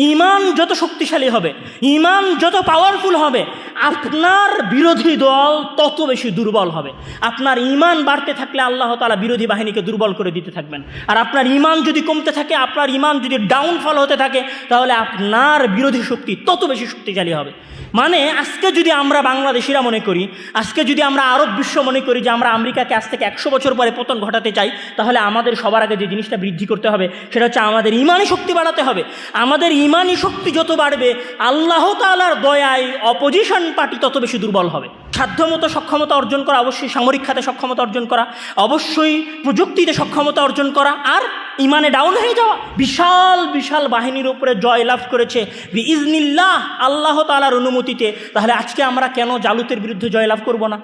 ঈমান যত শক্তিশালী হবে, ঈমান যত পাওয়ারফুল হবে, আপনার বিরোধী দল তত বেশি দুর্বল হবে। আপনার ঈমান বাড়তে থাকলে আল্লাহ তাআলা বিরোধী বাহিনীকে দুর্বল করে দিতে থাকবেন। আর আপনার ঈমান যদি কমতে থাকে, আপনার ঈমান যদি ডাউনফল হতে থাকে, তাহলে আপনার বিরোধী শক্তি তত বেশি শক্তিশালী হবে। মানে আজকে যদি আমরা বাংলাদেশিরা মনে করি, আজকে যদি আমরা আরব বিশ্ব মনে করি যে আমরা আমেরিকাকে আজ থেকে 100 বছর পরে পতন ঘটাতে চাই, তাহলে আমাদের সবার আগে যে জিনিসটা বৃদ্ধি করতে হবে সেটা হচ্ছে আমাদের ঈমানি শক্তি বাড়াতে হবে। আমাদের ঈমানি শক্তি যত বাড়বে, আল্লাহ তাআলার দয়ায় অপোজিশন পার্টি তত বেশি দুর্বল হবে। সাধ্যমতো সক্ষমতা অর্জন করা, অবশ্যই সামরিক খাতে সক্ষমতা অর্জন করা, অবশ্যই প্রযুক্তিতে সক্ষমতা অর্জন করা, আর ইমানে ডাউন হয়ে যাওয়া। বিশাল বিশাল বাহিনীর উপরে জয় লাভ করেছে বিইজনিল্লাহ, আল্লাহ তাআলার অনুমতিতে। তাহলে আজকে আমরা কেন জালুতের বিরুদ্ধে জয় লাভ করব না?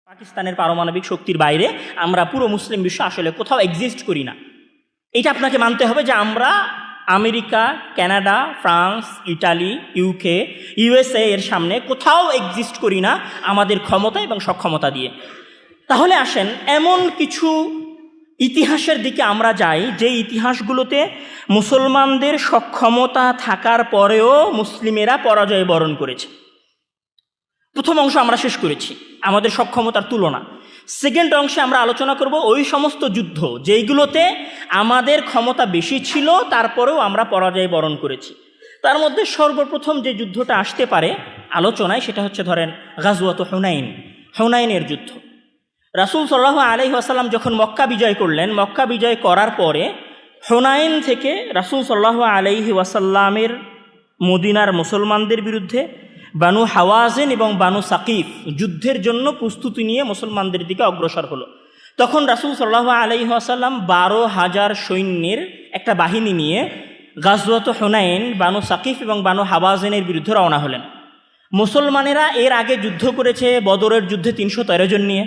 পাকিস্তানের পারমাণবিক শক্তির বাইরে আমরা পুরো মুসলিম বিশ্ব আসলে কোথাও এক্সিস্ট করি না। এটা আপনাকে মানতে হবে যে আমরা America, Canada, France, Italy, UK, USA এর সামনে কোথাও এক্সিস্ট করি না আমাদের ক্ষমতা এবং সক্ষমতা দিয়ে। তাহলে আসেন এমন কিছু ইতিহাসের দিকে আমরা যাই যে ইতিহাসগুলোতে মুসলমানদের সক্ষমতা থাকার পরেও মুসলিমেরা পরাজয় বরণ করেছে। প্রথম অংশ আমরা শেষ করেছি, আমাদের সক্ষমতার তুলনা। সেকেন্ড অংশে আমরা আলোচনা করব ওই সমস্ত যুদ্ধ যেইগুলোতে আমাদের ক্ষমতা বেশি ছিল, তারপরেও আমরা পরাজয় বরণ করেছি। তার মধ্যে সর্বপ্রথম যে যুদ্ধটা আসতে পারে আলোচনায় সেটা হচ্ছে ধরেন গাজওয়াত হুনাইন, হুনাইনের যুদ্ধ। রাসূল সাল্লাল্লাহু আলাইহি ওয়াসাল্লাম যখন মক্কা বিজয় করলেন, মক্কা বিজয় করার পরে হুনাইন থেকে রাসূল সাল্লাল্লাহু আলাইহি ওয়াসাল্লামের মদিনার মুসলমানদের বিরুদ্ধে বানু হাওয়াজিন এবং বানু সাকিফ যুদ্ধের জন্য প্রস্তুতি নিয়ে মুসলমানদের দিকে অগ্রসর হলো। তখন রাসূল সাল্লাল্লাহু আলাইহি ওয়াসাল্লাম 12,000 সৈন্যের একটা বাহিনী নিয়ে গাজওয়াত হুনাইন, বানু সাকিফ এবং বানু হাওয়াজিনের বিরুদ্ধে রওনা হলেন। মুসলমানেরা এর আগে যুদ্ধ করেছে বদরের যুদ্ধে 313 জন নিয়ে,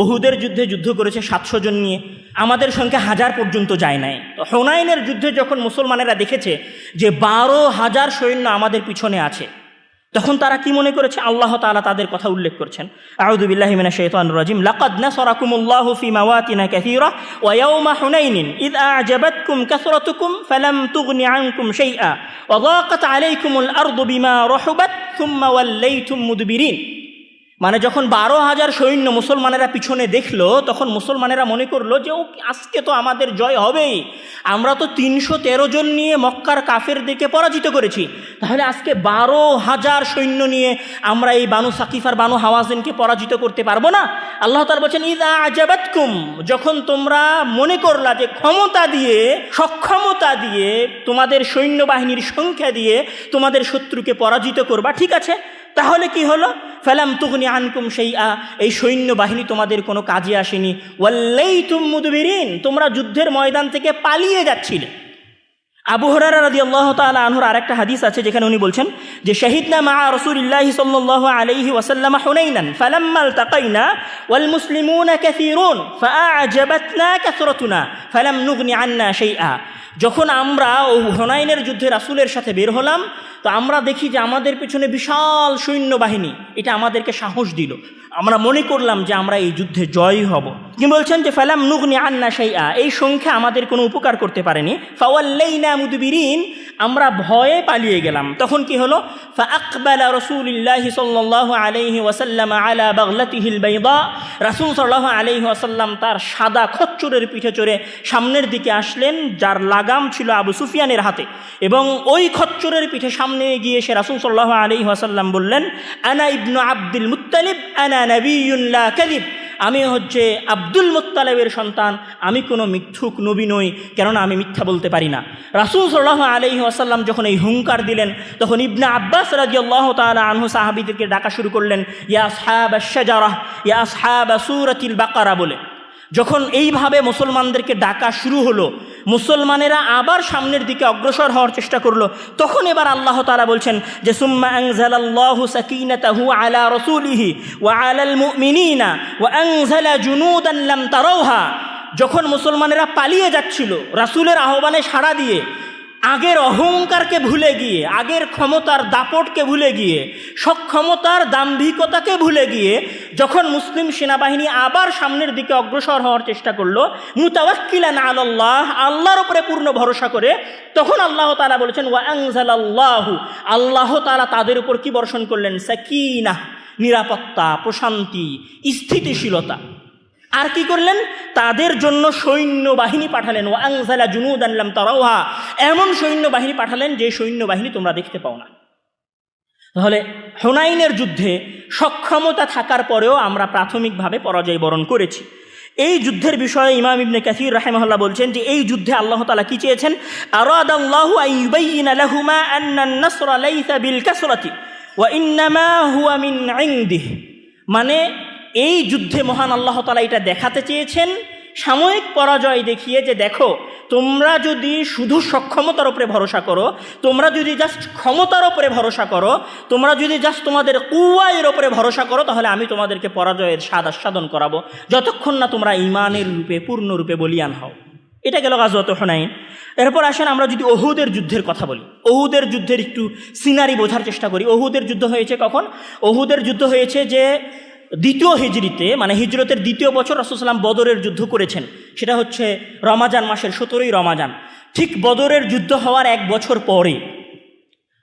উহুদের যুদ্ধে যুদ্ধ করেছে 700 জন নিয়ে, আমাদের সংখ্যা 1000 পর্যন্ত যায় নাই। তো হুনাইনের যুদ্ধে যখন মুসলমানেরা দেখেছে যে 12,000 সৈন্য আমাদের পিছনে আছে, তখন তারা কি মনে করেছে? আল্লাহ তাআলা তাদের কথা উল্লেখ করছেন, আউযু বিল্লাহি মিনাশ শাইতানির রাজিম, লাকাদ নাসারাকুমুল্লাহু ফি মাওয়াতিন কাসীরা ওয়া ইয়াওমা হুনাইনিন ইয আ'জাবাতকুম কাসরাতুকুম ফালাম তুগনি আনকুম শাইআ ওয়া যাকাত আলাইকুমুল আরদু বিমা রাহুবাত সুম্মা ওয়াল্লাইতুম মুদবিরিন। মানে যখন 12,000 সৈন্য মুসলমানেরা পিছনে দেখলো, তখন মুসলমানেরা মনে করলো যে আজকে তো আমাদের জয় হবেই, আমরা তো 313 জন নিয়ে মক্কার কাফেরদেরকে পরাজিত করেছি, তাহলে আজকে 12,000 সৈন্য নিয়ে আমরা এই বানু সাকিফ আর বানু হাওয়াজিনকে পরাজিত করতে পারবো না। আল্লাহ তাআলা বলেছেন ইযা আ'জাবাতকুম, যখন তোমরা মনে করলা যে ক্ষমতা দিয়ে, সক্ষমতা দিয়ে, তোমাদের সৈন্যবাহিনীর সংখ্যা দিয়ে তোমাদের শত্রুকে পরাজিত করবা, ঠিক আছে, তাহলে কি হলো? ফালাম তুগনি আনকুম শাইআ, এই সৈন্যবাহিনী তোমাদের কোনো কাজে আসেনি। ওয়াল্লাইতুম মুদবিরিন, তোমরা যুদ্ধের ময়দান থেকে পালিয়ে যাচ্ছিলে। আবু হুরায়রা রাদিয়াল্লাহু তাআলা আনহুর আরেকটা হাদিস আছে যেখানে উনি বলছেন যে শাহিদনা মা রাসূলিল্লাহি সাল্লাল্লাহু আলাইহি ওয়াসাল্লাম হুনাইনান ফালাম্মা ইলতাকাইনা ওয়াল মুসলিমুনা কাসীরুন ফাআ'জাবাতনা কাসরাতুনা ফালাম নুগনি আন্না শাইআ। যখন আমরা হুনাইনের যুদ্ধে রাসূলের সাথে বের হলাম, তো আমরা দেখি যে আমাদের পেছনে বিশাল সৈন্যবাহিনী, এটা আমাদেরকে সাহস দিল, আমরা মনে করলাম যে আমরা এই যুদ্ধে জয়ী হব। কি বলছেন যে ফালাম নুগনি আন্না শাইআ, এই সংখ্যা আমাদের কোনো উপকার করতে পারেনি। ফাওয়াল্লাইনা মুদবিরিন, আমরা ভয়ে পালিয়ে গেলাম। তখন কি হলো? ফাআকবালা রাসূলুল্লাহি সাল্লাল্লাহু আলাইহি ওয়াসাল্লাম আলা বাগলাতিহিল বাইদা, রাসূল সাল্লাল্লাহু আলাইহি ওয়াসাল্লাম তার সাদা খচ্চরের পিঠে চড়ে সামনের দিকে আসলেন, যার লাগাম ছিল আবু সুফিয়ানের হাতে, এবং ওই খচ্চরের পিঠে সামনে গিয়ে সে রাসূল সাল্লাল্লাহু আলাইহি ওয়াসাল্লাম বললেন, আনা ইবনু আব্দুল মুত্তালিব আনা নাবিয়্যুন লা কাযিব, আমি হচ্ছে আব্দুল মুত্তালিবের সন্তান, আমি কোনো মিথ্যুক নবী নই, কেননা আমি মিথ্যা বলতে পারি না। রাসূল সাল্লাল্লাহু আলাইহি ওয়াসাল্লাম যখন এই হুঙ্কার দিলেন, তখন ইবনে আব্বাস রাদিয়াল্লাহু তাআলা আনহু সাহাবীদেরকে ডাকা শুরু করলেন, ইয়া আসহাবাশ শাজারাহ ইয়া আসহাবা সূরাতিল বাকারা বলে। যখন এইভাবে মুসলমানদেরকে ডাকা শুরু হলো, মুসলমানেরা আবার সামনের দিকে অগ্রসর হওয়ার চেষ্টা করলো, তখন এবার আল্লাহ তাআলা বলছেন যে সুম্মা আনজালাল্লাহু সাকিনাতাহু আলা রাসূলিহি ওয়া আলাল মুমিনিনা ওয়া আনজালা জুনুদান লাম তারাউহা। যখন মুসলমানেরা পালিয়ে যাচ্ছিল রাসূলের আহ্বানে সাড়া দিয়ে, আগের অহংকারকে ভুলে গিয়ে, আগের ক্ষমতার দাপটকে ভুলে গিয়ে, সক্ষমতার দাম্ভিকতাকে ভুলে গিয়ে যখন মুসলিম সেনাবাহিনী আবার সামনের দিকে অগ্রসর হওয়ার চেষ্টা করলো, মুতাওয়াক্কিলান আলাল্লাহ, আল্লাহর উপরে পূর্ণ ভরসা করে, তখন আল্লাহ তাআলা বলেছেন ওয়া আনজালাল্লাহু, আল্লাহ তাআলা তাদের উপর কি বর্ষণ করলেন? সাকিনাহ, নিরাপত্তা, প্রশান্তি, স্থিতিশীলতা। আর কি করলেন? তাদের জন্য সৈন্যবাহিনী পাঠালেন। ওয়া আনজালা জুনুদান লাম তারাউহা, এমন সৈন্যবাহিনী পাঠালেন যে সৈন্যবাহিনী তোমরা দেখতে পাও না। তাহলে হুনাইনের যুদ্ধে সক্ষমতা থাকার পরেও আমরা প্রাথমিকভাবে পরাজয় বরণ করেছি। এই যুদ্ধের বিষয়ে ইমাম ইবনে কাসির রাহিমাহুল্লাহ বলছেন যে এই যুদ্ধে আল্লাহ তাআলা কি চেয়েছেন? আরাদাল্লাহু আন ইউবাইয়িনা লাহুমা আন্না আন-নাসরা লাইসা বিল কাসরাতি ওয়া ইন্নামা হুয়া মিন ইনদিহি, মানে এই যুদ্ধে মহান আল্লাহ তাআলা এটা দেখাতে চেয়েছেন সাময়িক পরাজয় দেখিয়ে, যে দেখো তোমরা যদি শুধু সক্ষমতার উপরে ভরসা করো, তোমরা যদি জাস্ট ক্ষমতার উপরে ভরসা করো, তোমরা যদি জাস্ট তোমাদের কুওয়ায়ের উপরে ভরসা করো, তাহলে আমি তোমাদেরকে পরাজয়ের স্বাদ আস্বাদন করাবো যতক্ষণ না তোমরা ঈমানের রূপে পূর্ণরূপে বলিয়ান হও। এটা গেল গাজওয়াত হুনাইন। এরপর আসেন আমরা যদি উহুদের যুদ্ধের কথা বলি, উহুদের যুদ্ধের একটু সিনারি বোঝার চেষ্টা করি। উহুদের যুদ্ধ হয়েছে কখন? উহুদের যুদ্ধ হয়েছে যে দ্বিতীয় হিজরিতে, মানে হিজরতের দ্বিতীয় বছর রাসূল সাল্লাল্লাহু আলাইহি ওয়াসাল্লাম বদরের যুদ্ধ করেছেন। সেটা হচ্ছে রমাজান মাসের 17ই রমাজান। ঠিক বদরের যুদ্ধ হওয়ার এক বছর পরে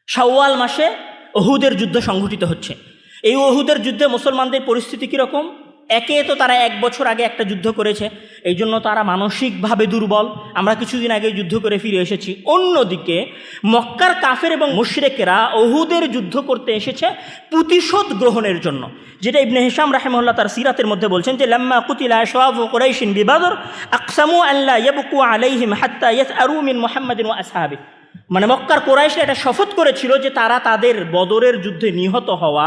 শাওয়াল মাসে উহুদের যুদ্ধ সংঘটিত হচ্ছে। এই উহুদের যুদ্ধে মুসলমানদের পরিস্থিতি কীরকম? একে তো তারা এক বছর আগে একটা যুদ্ধ করেছে, এই জন্য তারা মানসিকভাবে দুর্বল। আমরা কিছুদিন আগে যুদ্ধ করে ফিরে এসেছি। অন্যদিকে মক্কার কাফের এবং মুশরিকেরা উহুদের যুদ্ধ করতে এসেছে প্রতিশোধ গ্রহণের জন্য, যেটা ইবনে হিশাম রাহিমাহুল্লাহ তার সিরাতের মধ্যে বলছেন যে লাম্মা কুতিলা আশরাফু কুরাইশিন বিবদর আকসামু আল্লা ইয়াবকু আলাইহিম হাত্তা ইয়াসআরু মিন মুহাম্মাদিন ওয়া আসহাবিহি, মানে মক্কার কোরাইশরা এটা শপথ করেছিল যে তারা তাদের বদরের যুদ্ধে নিহত হওয়া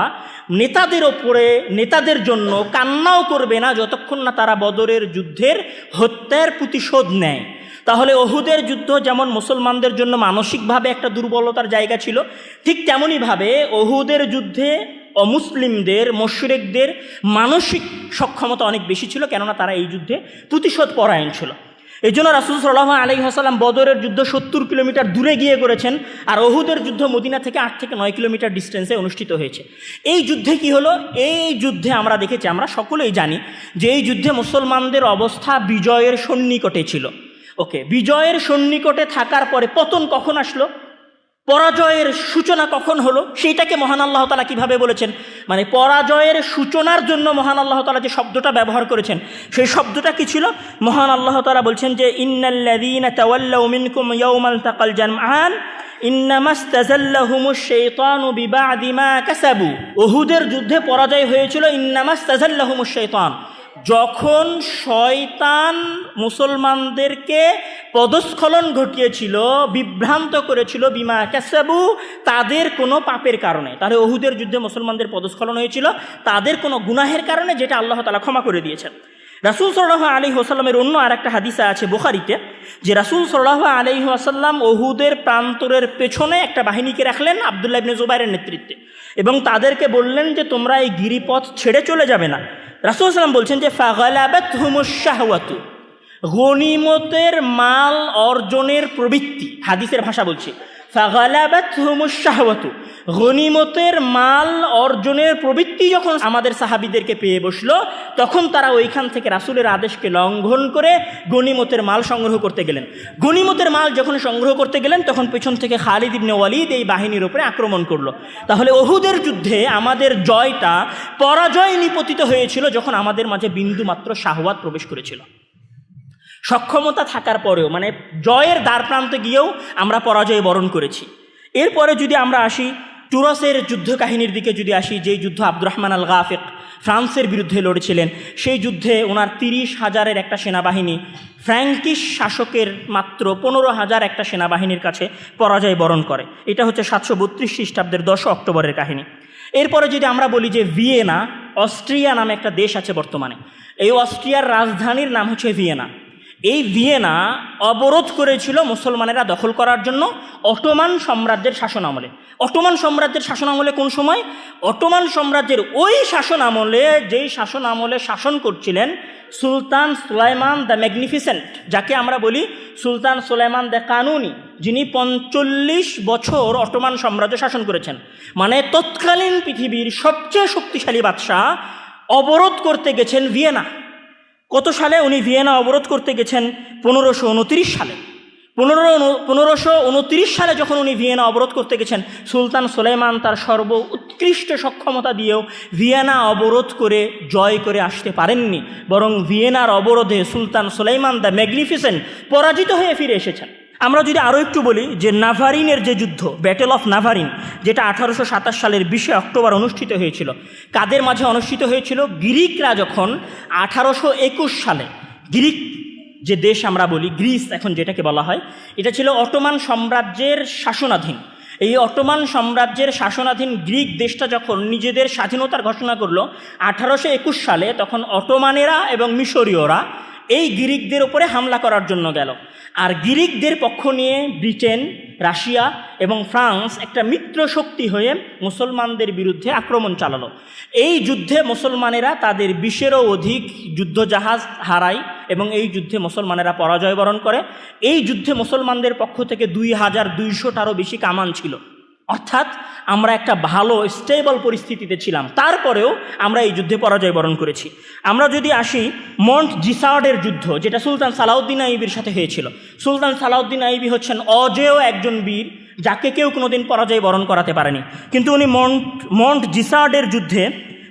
নেতাদের ওপরে, নেতাদের জন্য কান্নাও করবে না যতক্ষণ না তারা বদরের যুদ্ধের হত্যার প্রতিশোধ নেয়। তাহলে উহুদের যুদ্ধ যেমন মুসলমানদের জন্য মানসিকভাবে একটা দুর্বলতার জায়গা ছিল, ঠিক তেমনইভাবে উহুদের যুদ্ধে অমুসলিমদের, মুশরিকদের মানসিক সক্ষমতা অনেক বেশি ছিল, কেননা তারা এই যুদ্ধে প্রতিশোধ পরায়ণ ছিল। এই জন্য রাসূল সাল্লাল্লাহু আলাইহি ওয়াসাল্লাম বদরের যুদ্ধ 70 কিলোমিটার দূরে গিয়ে করেছেন, আর উহুদের যুদ্ধ মদিনা থেকে 8 থেকে 9 কিলোমিটার ডিস্টেন্সে অনুষ্ঠিত হয়েছে। এই যুদ্ধে কি হলো? এই যুদ্ধে আমরা দেখেছি, আমরা সকলেই জানি যে এই যুদ্ধে মুসলমানদের অবস্থা বিজয়ের সন্নিকটে ছিল। ওকে, বিজয়ের সন্নিকটে থাকার পরে পতন কখন আসলো? পরাজয়ের সূচনা কখন হলো? সেইটাকে মহান আল্লাহ তাআলা কীভাবে বলেছেন? মানে পরাজয়ের সূচনার জন্য মহান আল্লাহ তাআলা যে শব্দটা ব্যবহার করেছেন, সেই শব্দটা কি ছিল? মহান আল্লাহ তাআলা বলছেন যে ইন্নাল্লাযীনা তাওয়াল্লাউ মিনকুম ইয়াওমাল তাকাল জামআন ইন্নামাস্তাযাল্লাহুমুশ শাইতানু বিবা'দি মা কাসাবু। উহুদের যুদ্ধে পরাজয় হয়েছিল ইন্নামাস্তাযাল্লাহুমুশ শাইতান, যখন শয়তান মুসলমানদেরকে পদস্খলন ঘটিয়েছিল, বিভ্রান্ত করেছিল, বিমা কাসাবু, তাদের কোনো পাপের কারণে। তাহলে উহুদের যুদ্ধে মুসলমানদের পদস্খলন হয়েছিল তাদের কোনো গুনাহের কারণে, যেটা আল্লাহ তাআলা ক্ষমা করে দিয়েছেন। রাসূল সাল্লাল্লাহু আলাইহি ওয়াসাল্লামের অন্য আরেকটা হাদিসে আছে বুখারীতে, যে রাসূল সাল্লাল্লাহু আলাইহি ওয়াসাল্লাম উহুদের প্রান্তরের পেছনে একটা বাহিনীকে রাখলেন আব্দুল্লাহ ইবনে জুবাইরের নেতৃত্বে, এবং তাদেরকে বললেন যে তোমরা এই গিরিপথ ছেড়ে চলে যাবে না। রাসূল সাল্লাল্লাহু আলাইহি ওয়াসাল্লাম বলছেন যে ফাগালাবাতহুমুশ শাহওয়াতু, গনিমতের মাল অর্জনের প্রবৃত্তি, হাদিসের ভাষা বলছি, ফাগালাবাতহুমুশ শাহওয়াতু, গনিমতের মাল অর্জনের প্রবৃত্তি যখন আমাদের সাহাবীদেরকে পেয়ে বসলো, তখন তারা ওইখান থেকে রাসূলের আদেশকে লঙ্ঘন করে গনিমতের মাল সংগ্রহ করতে গেলেন। গনিমতের মাল যখন সংগ্রহ করতে গেলেন, তখন পেছন থেকে খালিদ ইবনে ওয়ালিদ এই বাহিনীর উপরে আক্রমণ করলো। তাহলে উহুদের যুদ্ধে আমাদের জয়টা পরাজয় নিপতিত হয়েছিল যখন আমাদের মাঝে বিন্দুমাত্র শাহওয়াত প্রবেশ করেছিল। সক্ষমতা থাকার পরেও, মানে জয়ের দ্বার প্রান্তে গিয়েও আমরা পরাজয় বরণ করেছি। এরপরে যদি আমরা আসি তুরসের যুদ্ধ কাহিনীর দিকে, যদি আসি, যেই যুদ্ধ আব্দুর রহমান আল গাফিক ফ্রান্সের বিরুদ্ধে লড়েছিলেন, সেই যুদ্ধে ওনার 30,000-এর একটা সেনাবাহিনী ফ্র্যাঙ্কিশ শাসকের মাত্র 15,000 একটা সেনাবাহিনীর কাছে পরাজয় বরণ করে। এটা হচ্ছে 732 খ্রিস্টাব্দের 10 অক্টোবরের কাহিনী। এরপরে যদি আমরা বলি যে ভিয়েনা, অস্ট্রিয়া নামে একটা দেশ আছে বর্তমানে, এই অস্ট্রিয়ার রাজধানীর নাম হচ্ছে ভিয়েনা। এই ভিয়েনা অবরোধ করেছিল মুসলমানেরা দখল করার জন্য অটোমান সাম্রাজ্যের শাসন আমলে। অটোমান সাম্রাজ্যের শাসন আমলে কোন সময়? অটোমান সাম্রাজ্যের ওই শাসন আমলে, যেই শাসন আমলে শাসন করছিলেন সুলতান সুলাইমান দ্য ম্যাগনিফিসেন্ট, যাকে আমরা বলি সুলতান সুলাইমান দ্য কানুনি, যিনি 45 বছর অটোমান সাম্রাজ্য শাসন করেছেন। মানে তৎকালীন পৃথিবীর সবচেয়ে শক্তিশালী বাদশাহ অবরোধ করতে গেছেন ভিয়েনা। কত সালে উনি ভিয়েনা অবরোধ করতে গেছেন? 1529 সালে। 1529 সালে যখন উনি ভিয়েনা অবরোধ করতে গেছেন, সুলতান সুলাইমান তার সর্ব উৎকৃষ্ট সক্ষমতা দিয়েও ভিয়েনা অবরোধ করে জয় করে আসতে পারেননি, বরং ভিয়েনার অবরোধে সুলতান সুলাইমান দ্য ম্যাগনিফিসেন্ট পরাজিত হয়ে ফিরে এসেছেন। আমরা যদি আরও একটু বলি যে নাভারিনের যে যুদ্ধ, ব্যাটেল অফ নাভারিন, যেটা 1827 সালের 20 অক্টোবর অনুষ্ঠিত হয়েছিল, কাদের মাঝে অনুষ্ঠিত হয়েছিল? গ্রিকরা যখন 1821 সালে, গ্রিক যে দেশ আমরা বলি গ্রিস এখন যেটাকে বলা হয়, এটা ছিল অটোমান সাম্রাজ্যের শাসনাধীন। এই অটোমান সাম্রাজ্যের শাসনাধীন গ্রিক দেশটা যখন নিজেদের স্বাধীনতার ঘোষণা করলো 1821 সালে, তখন অটোমানেরা এবং মিশরীয়রা এই গ্রিকদের উপরে হামলা করার জন্য গেল। আর গ্রিকদের পক্ষ নিয়ে ব্রিটেন, রাশিয়া এবং ফ্রান্স একটা মিত্র শক্তি হয়ে মুসলমানদের বিরুদ্ধে আক্রমণ চালালো। এই যুদ্ধে মুসলমানেরা তাদের 20-এরও অধিক যুদ্ধজাহাজ হারায় এবং এই যুদ্ধে মুসলমানেরা পরাজয় বরণ করে। এই যুদ্ধে মুসলমানদের পক্ষ থেকে 2200টারও বেশি কামান ছিল। অর্থাৎ আমরা একটা ভালো স্টেবল পরিস্থিতিতে ছিলাম, তারপরেও আমরা এই যুদ্ধে পরাজয় বরণ করেছি। আমরা যদি আসি মন্ট জিসার্ডের যুদ্ধ, যেটা সুলতান সালাউদ্দিন আইবির সাথে হয়েছিল। সুলতান সালাউদ্দিন আইবি হচ্ছেন অজেয় একজন বীর, যাকে কেউ কোনোদিন পরাজয় বরণ করাতে পারেনি, কিন্তু উনি মন্ট জিসার্ডের যুদ্ধে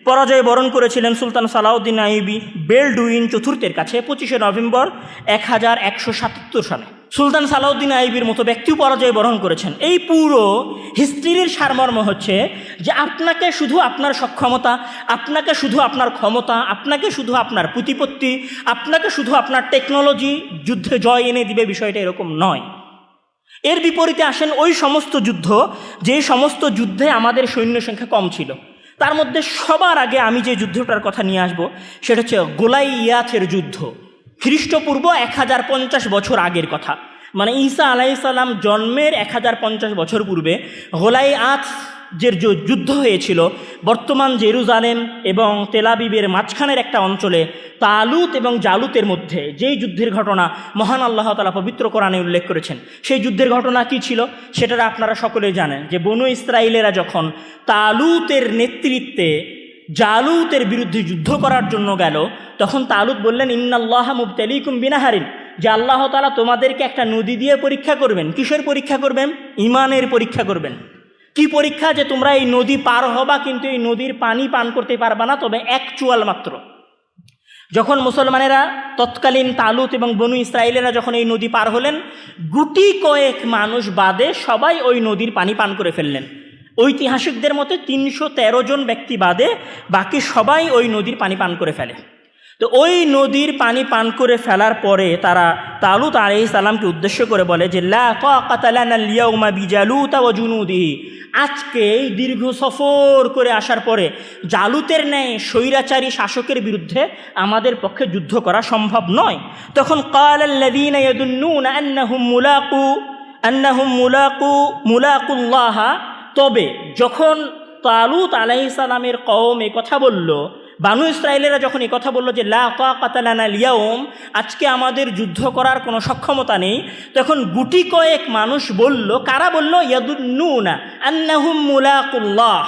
পরাজয় বরণ করেছিলেন সুলতান সালাউদ্দিন আইবি বেলডুইন চতুর্থের কাছে 25শে নভেম্বর 1177 সালে। সুলতান সালাউদ্দিন আইবির মতো ব্যক্তিও পরাজয় বরণ করেছেন। এই পুরো হিস্ট্রির সারমর্ম হচ্ছে যে আপনাকে শুধু আপনার সক্ষমতা, আপনাকে শুধু আপনার ক্ষমতা, আপনাকে শুধু আপনার প্রতিপত্তি, আপনাকে শুধু আপনার টেকনোলজি যুদ্ধে জয় এনে দিবে, বিষয়টা এরকম নয়। এর বিপরীতে আসেন ওই সমস্ত যুদ্ধ, যে সমস্ত যুদ্ধে আমাদের সৈন্য সংখ্যা কম ছিল। তার মধ্যে সবার আগে আমি যে যুদ্ধটার কথা নিয়ে আসবো সেটা হচ্ছে গোলাইয়াথের যুদ্ধ। খ্রিস্টপূর্ব 1050 বছর আগের কথা, মানে ঈসা আলাইহিস সালাম জন্মের 1050 বছর পূর্বে গোলাইয়াথ যে যুদ্ধ হয়েছিল বর্তমান জেরুজালেম এবং তেলাবিবের মাঝখানের একটা অঞ্চলে তালুত এবং জালুতের মধ্যে, যেই যুদ্ধের ঘটনা মহান আল্লাহ তাআলা পবিত্র কোরআনে উল্লেখ করেছেন। সেই যুদ্ধের ঘটনা কি ছিল সেটা আপনারা সকলেই জানেন, যে বনু ইসরাইলেরা যখন তালুতের নেতৃত্বে জালুতের বিরুদ্ধে যুদ্ধ করার জন্য গেল, তখন তালুত বললেন ইন্নাল্লাহা মুবতালিকুম বিনাহারিন, যে আল্লাহ তাআলা তোমাদেরকে একটা নদী দিয়ে পরীক্ষা করবেন। কিসের পরীক্ষা করবেন? ঈমানের পরীক্ষা করবেন। কি পরীক্ষা? যে তোমরা এই নদী পার হবা, কিন্তু এই নদীর পানি পান করতে পারবা না, তবে এক চুয়াল মাত্র। যখন মুসলমানেরা তৎকালীন তালুত এবং বনু ইসরাইলেরা যখন এই নদী পার হলেন, গুটি কয়েক মানুষ বাদে সবাই ওই নদীর পানি পান করে ফেললেন। ঐতিহাসিকদের মতে 313 জন ব্যক্তি বাদে বাকি সবাই ওই নদীর পানি পান করে ফেলে। তো ওই নদীর পানি পান করে ফেলার পরে তারা তালুত আলাইহিস সালামকে উদ্দেশ্য করে বলে যে লা তাকাতা লানা আল-ইয়াউমা বিজালুতা ওয়া জুনুদিহি, আজকে এই দীর্ঘ সফর করে আসার পরে জালুতের ন্যায় স্বৈরাচারী শাসকের বিরুদ্ধে আমাদের পক্ষে যুদ্ধ করা সম্ভব নয়। তখন ক্বালাল্লাযীনা ইয়াদুন্নুনা আন্নাহুম মুলাকুল্লাহ, তবে যখন তালুত আলাইহিস সালামের কওম এই কথা বলল, বানু ইসরাইলেরা যখন এই কথা বলল যে লা তাকাতা লানা আল-ইয়াউম, আজকে আমাদের যুদ্ধ করার কোনো সক্ষমতা নেই, তখন গুটি কয়েক মানুষ বলল, কারা বলল? ইয়াদুন্নুনা আন্নাহুম মুলাকুল্লাহ,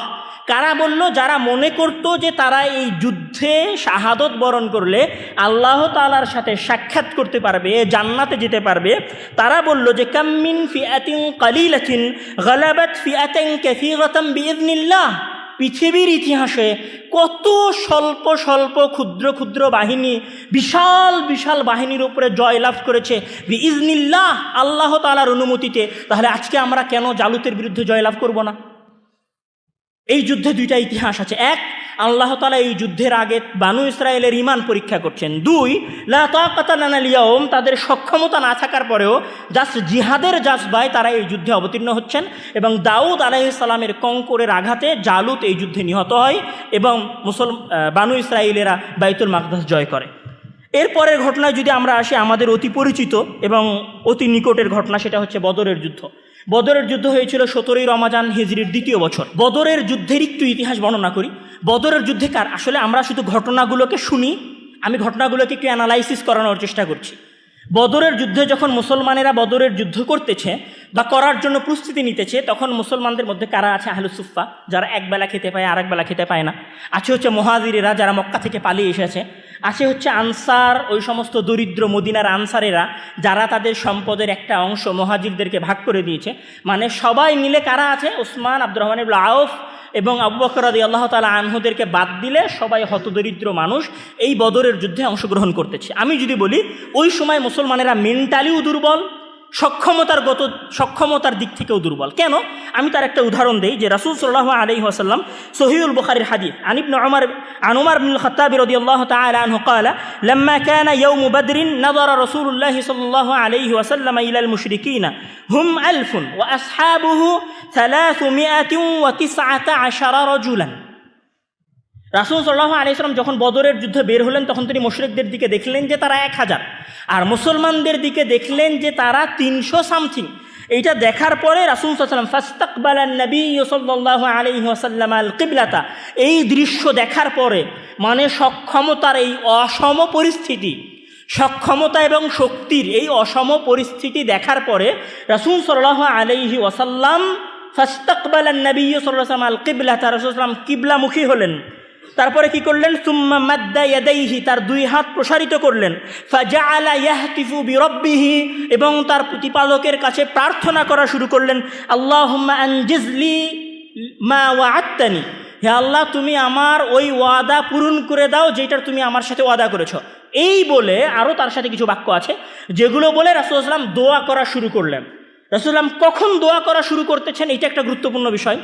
কারা বলল? যারা মনে করত যে তারা এই যুদ্ধে শাহাদত বরণ করলে আল্লাহ তাআলার সাথে সাক্ষাৎ করতে পারবে, জান্নাতে যেতে পারবে, তারা বলল যে কাম মিন ফিআতিন কালিলাতিন গালাবাত ফিআতান কাসীরাতান বিইذনিল্লাহ, পৃথিবীর ইতিহাসে কত স্বল্প স্বল্প ক্ষুদ্র ক্ষুদ্র বাহিনী বিশাল বিশাল বাহিনীর উপরে জয়লাভ করেছে বিইذনিল্লাহ, আল্লাহ তাআলার অনুমতিতে। তাহলে আজকে আমরা কেন জালুতের বিরুদ্ধে জয়লাভ করব না? এই যুদ্ধে দুইটা ইতিহাস আছে। এক, আল্লাহ তাআলা এই যুদ্ধের আগে বানু ইসরায়েলের ঈমান পরীক্ষা করছেন। দুই, লা তাকাতা লানা আল-ইয়াউম, তাদের সক্ষমতা না থাকার পরেও জাস্ট জিহাদের জাজবায় তারা এই যুদ্ধে অবতীর্ণ হচ্ছেন এবং দাউদ আলাইহিস সালামের কঙ্করের আঘাতে জালুত এই যুদ্ধে নিহত হয় এবং বানু ইসরায়েলেরা বাইতুল মাকদাস জয় করে। এরপরের ঘটনায় যদি আমরা আসি, আমাদের অতি পরিচিত এবং অতি নিকটের ঘটনা, সেটা হচ্ছে বদরের যুদ্ধ। বদরের যুদ্ধ হয়েছিল 17ই রমাজান হিজরির 2য় বছর। বদরের যুদ্ধের একটু ইতিহাস বর্ণনা করি। বদরের যুদ্ধে আসলে আমরা শুধু ঘটনাগুলোকে শুনি, আমি ঘটনাগুলোকে একটু অ্যানালাইসিস করানোর চেষ্টা করছি। বদরের যুদ্ধে যখন মুসলমানেরা বদরের যুদ্ধ করতেছে বা করার জন্য প্রস্তুতি নিতেছে, তখন মুসলমানদের মধ্যে কারা আছে? আহলুস সুফফা, যারা একবেলা খেতে পায় আর একবেলা খেতে পায় না। আছে হচ্ছে মুহাজিরেরা, যারা মক্কা থেকে পালিয়ে এসেছে। আছে হচ্ছে আনসার, ওই সমস্ত দরিদ্র মদিনার আনসারেরা, যারা তাদের সম্পদের একটা অংশ মুহাজিরদেরকে ভাগ করে দিয়েছে। মানে সবাই মিলে কারা আছে? ওসমান, আব্দুর রহমান ইবনে আউফ এবং আবু বকর রাদিয়াল্লাহু তাআলা আনহুদেরকে বাদ দিলে সবাই হতদরিদ্র মানুষ এই বদরের যুদ্ধে অংশগ্রহণ করতেছে। আমি যদি বলি, ওই সময় মুসলমানেরা মেন্টালিও দুর্বল, সক্ষমতার দিক থেকেও দুর্বল। কেন? আমি তার একটা উদাহরণ দেই, যে রাসূল সাল্লাল্লাহু আলাইহি ওয়াসাল্লাম, সহিহুল বুখারীর হাদিস, আন উমর ইবনুল খাত্তাব রাদিয়াল্লাহু তাআলা আনহু قال لما كان يوم بدر نظر رسول الله صلى الله عليه وسلم الى المشركين هم 1000 واصحابه 319 رجلا। রাসূল সাল্লাল্লাহু আলাইহি ওয়াসাল্লাম যখন বদরের যুদ্ধে বের হলেন, তখন তিনি মুশরিকদের দিকে দেখলেন যে তারা 1000, আর মুসলমানদের দিকে দেখলেন যে তারা 300 সামথিং। এইটা দেখার পরে রাসূল সাল্লাল্লাহু আলাইহি ওয়াসাল্লাম ফাস্তাকবালান নবী সাল্লাল্লাহু আলাইহি ওয়াসাল্লাম আল কিবলাতা, এই দৃশ্য দেখার পরে, মানে সক্ষমতার এই অসম পরিস্থিতি, সক্ষমতা এবং শক্তির এই অসম পরিস্থিতি দেখার পরে রাসূল সাল্লাল্লাহু আলাইহি ওয়াসাল্লাম ফাস্তাকবালান নবী সাল্লাল্লাহু আলাইহি ওয়াসাল্লাম আল কিবলাতা, রাসূল সাল্লাল্লাহু আলাইহি ওয়াসাল্লাম কিবলামুখী হলেন। তারপরে কি করলেন? সুম্মা মাদ্দা ইয়াদাইহি, তার 2 হাত প্রসারিত করলেন। ফাজাআলা ইয়াহতিফু বিরাব্বিহি, এবং তার প্রতিপালকের কাছে প্রার্থনা করা শুরু করলেন, আল্লাহুম্মা আনজিজলি মা ওয়া'আদতানি, হে আল্লাহ, তুমি আমার ওই ওয়াদা পূরণ করে দাও যেটার তুমি আমার সাথে ওয়াদা করেছো। এই বলে আরও তার সাথে কিছু বাক্য আছে, যেগুলো বলে রাসূল সাল্লাল্লাহু আলাইহি ওয়াসাল্লাম দোয়া করা শুরু করলেন। রাসূল সাল্লাল্লাহু আলাইহি ওয়াসাল্লাম কখন দোয়া করা শুরু করতেছেন, এটা একটা গুরুত্বপূর্ণ বিষয়।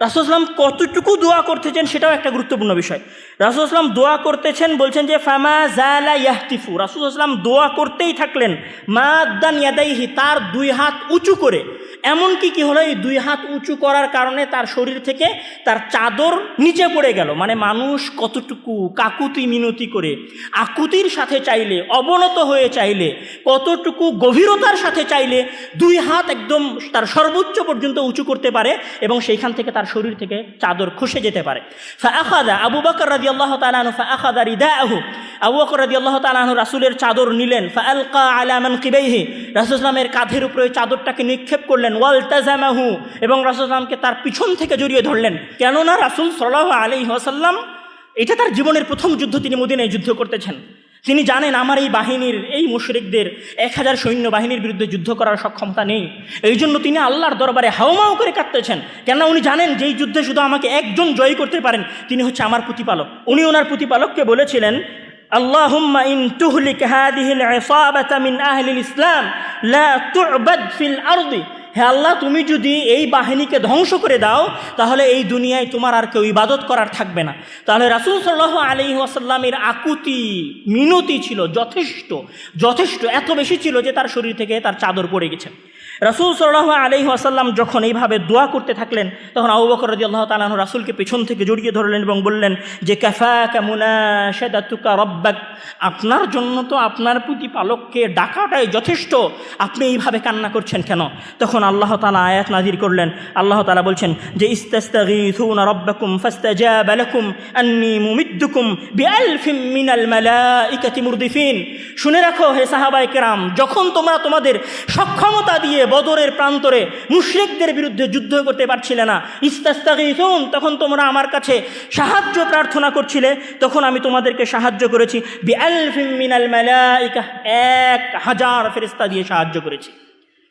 রাসূল সাল্লাল্লাহু আলাইহি ওয়াসাল্লাম কতটুকু দোয়া করতেছেন, সেটাও একটা গুরুত্বপূর্ণ বিষয়। রাসূল সাল্লাল্লাহু আলাইহি ওয়াসাল্লাম দোয়া করতেছেন, বলছেন যে ফামা জালা ইয়াহতিফু, রাসূল সাল্লাল্লাহু আলাইহি ওয়াসাল্লাম দোয়া করতেই থাকলেন, মাদ্দান ইয়াদাইহি, তার 2 হাত উঁচু করে। এমনকি কি হলো, এই 2 হাত উঁচু করার কারণে তার শরীর থেকে তার চাদর নিচে পড়ে গেল। মানে মানুষ কতটুকু কাকুতি মিনতি করে, আকুতির সাথে চাইলে, অবনত হয়ে চাইলে, কতটুকু গভীরতার সাথে চাইলে 2 হাত একদম তার সর্বোচ্চ পর্যন্ত উঁচু করতে পারে, এবং সেইখান থেকে তার শরীর থেকে চাদর খসে যেতে পারে। ফাআখাযা আবু বকর রাদিয়াল্লাহু তাআলা আনহু ফাআখাযা রিদাআহু, আবু বকর রাদিয়াল্লাহু তাআলা আনহু রাসূলের চাদর নিলেন। ফাআলকা আলা মানকিবাইহি, রাসূল সাল্লাল্লাহু আলাইহি ওয়াসাল্লামের কাঁধের উপরে ওই চাদরটাকে নিক্ষেপ করলেন। ওয়ালতাজামাহু, এবং রাসূল সাল্লাল্লাহু আলাইহি ওয়াসাল্লামকে তার পিছন থেকে জড়িয়ে ধরলেন। কেননা রাসূল সাল্লাল্লাহু আলাইহি ওয়াসাল্লাম, এটা তার জীবনের প্রথম যুদ্ধ, তিনি মদিনায় যুদ্ধ করতেছেন। তিনি জানেন আমার এই বাহিনীর, এই মুশরিকদের 1000 সৈন্য বাহিনীর বিরুদ্ধে যুদ্ধ করার সক্ষমতা নেই। এই জন্য তিনি আল্লাহর দরবারে হাউমাউ করে কাঁদতেছেন, কেননা উনি জানেন যে এই যুদ্ধে শুধু আমাকে একজন জয় করতে পারেন, তিনি হচ্ছে আমার প্রতিপালক। উনি ওনার প্রতিপালককে বলেছিলেন, আল্লাহুম্মা ইন তুহলিক হাদিহিল ইসাবাতা মিন আহলিল ইসলাম লা তু'বাদ ফিল আরদি, হে আল্লাহ, তুমি যদি এই বাহিনীকে ধ্বংস করে দাও, তাহলে এই দুনিয়ায় তোমার আর কেউ ইবাদত করার থাকবে না। তাহলে রাসূল সাল্লাল্লাহু আলাইহি ওয়াসাল্লামের আকুতি মিনতি ছিল যথেষ্ট, এত বেশি ছিল যে তার শরীর থেকে তার চাদর পড়ে গেছে। রাসূল সাল্লাল্লাহু আলাইহি ওয়াসাল্লাম যখন এইভাবে দোয়া করতে থাকলেন, তখন আবু বকর রাদিয়াল্লাহু তাআলা আনহু রাসূলকে পেছন থেকে জড়িয়ে ধরলেন এবং বললেন যে কাফাকা মুনাশাদাতুকা রাব্বাক, আপনার জন্য তো আপনার প্রতিপালককে ডাকাটাই যথেষ্ট, আপনি এইভাবে কান্না করছেন কেন? তখন আল্লাহ তাআলা আয়াত নাযিল করলেন। আল্লাহ তাআলা বলছেন যে ইস্তাস্তাগীথুনা রাব্বাকুম ফাস্তাজাবা লাকুম আন্নী মুমিদ্দুকুম বিআলফিম মিনাল মালাইকাতি মুরদিফিন। শুনে রাখো হে সাহাবায়ে কেরাম, যখন তোমরা তোমাদের সক্ষমতা দিয়ে বদরের প্রান্তরে মুশরিকদের বিরুদ্ধে যুদ্ধ করতে পারছিলে না, ইস্তাস্তাগীথুন, তখন তোমরা আমার কাছে সাহায্য প্রার্থনা করছিলে, তখন আমি তোমাদেরকে সাহায্য করেছি। বিআলফিম মিনাল মালাইকা, 1000 ফেরেশতা দিয়ে সাহায্য করেছি।